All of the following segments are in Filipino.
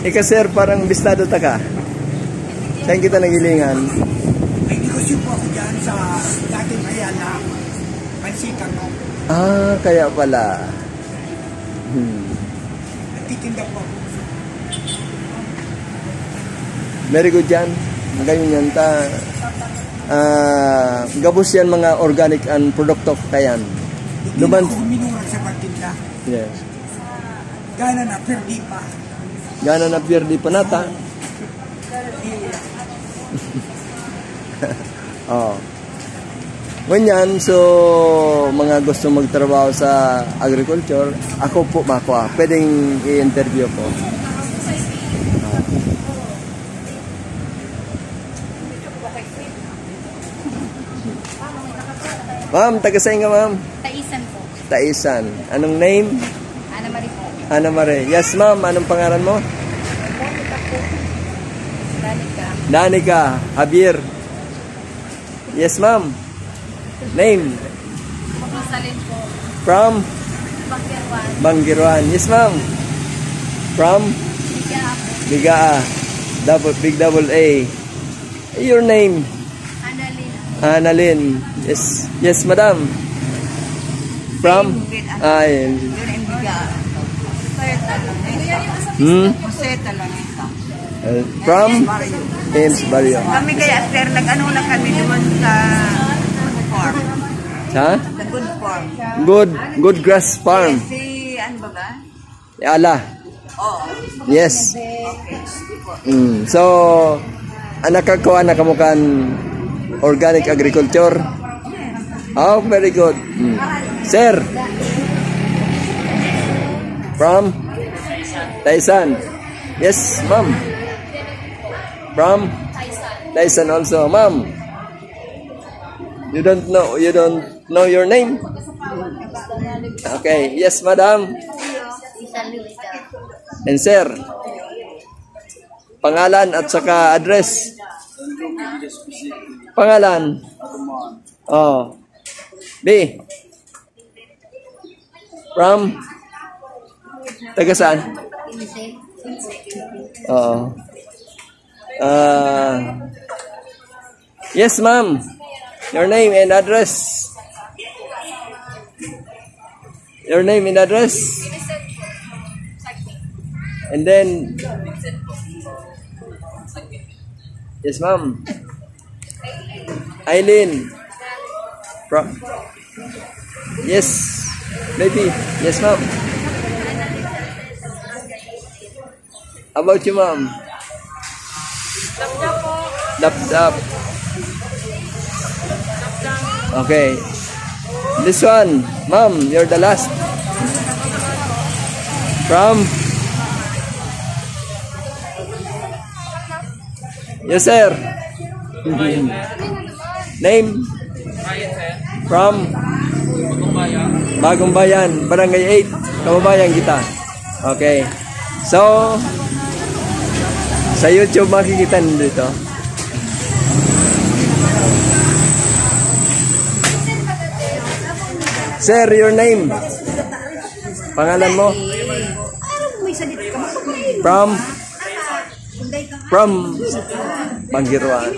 Ika sir, parang bistado ta ka. Saan kita nagilingan? May negosyo po ako dyan sa dating ayan na pansikan mo. Ah, kaya pala. Nagtitinda po ako. Very good yan. Ganyan yan ta. Gabos yan mga organic and produkto kayan. Hindi na ako minurag sa pagtinda. Yes. Gana na, pero di pa. Gana na pierdi pa nata. Oh. Ganyan, so mga gusto magtrabaho sa agriculture, ako po makuha. Pwedeng i-interview po. Ma'am, taga-saan ka, ma'am? Taisan po. Taisan. Anong name? Ana Marie po. Ana Marie. Yes, ma'am. Anong pangalan mo? Monica po. Danica. Danica. Javier. Yes, ma'am. Name? Rosalyn po. From? Bakirwan. Banggiruan. Yes, ma'am. From? Ligaa po. Ligaa. Big double A. Your name? Annalyn. Annalyn. Yes. Yes, madam. From? Ay. Jose Talanita. From? James Barrio. Kami kaya sir, nag-ano na kami naman sa farm. Ha? Sa good farm. Good grass farm. Si, ano ba ba? Ala. Oo. Yes. So, nakakakuha na kamukan organic agriculture. Oh, very good. Sir. From? Taisan. Yes, ma'am. From? Taisan also, ma'am. You don't know your name? Okay. Yes, madam. And sir. Pangalan at saka address. Pangalan. Oh. B. From? Taga saan? Oo. Yes, ma'am. Your name and address. Your name and address. And then... Yes, ma'am. Eileen. Yes, maybe. Yes, ma'am. How about you, ma'am? Dap-dap. Okay. This one, ma'am, you're the last. From? Yes, sir. Name? From? Bagong Bayan, Barangay 8, Kababayan kita. Okay. So, sa YouTube makikita nito. Sir, your name? Pangalan mo? From Banggiruan.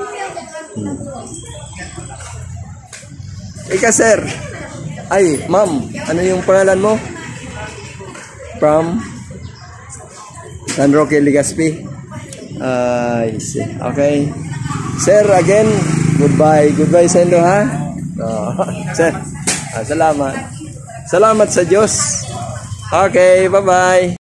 Ika, sir. Ay, ma'am, ano yung pangalan mo? From San Roque, Legazpi. I see. Okay. Sir, again, goodbye. Goodbye sa inyo, ha? Sir, salamat. Salamat sa Diyos. Okay, bye-bye.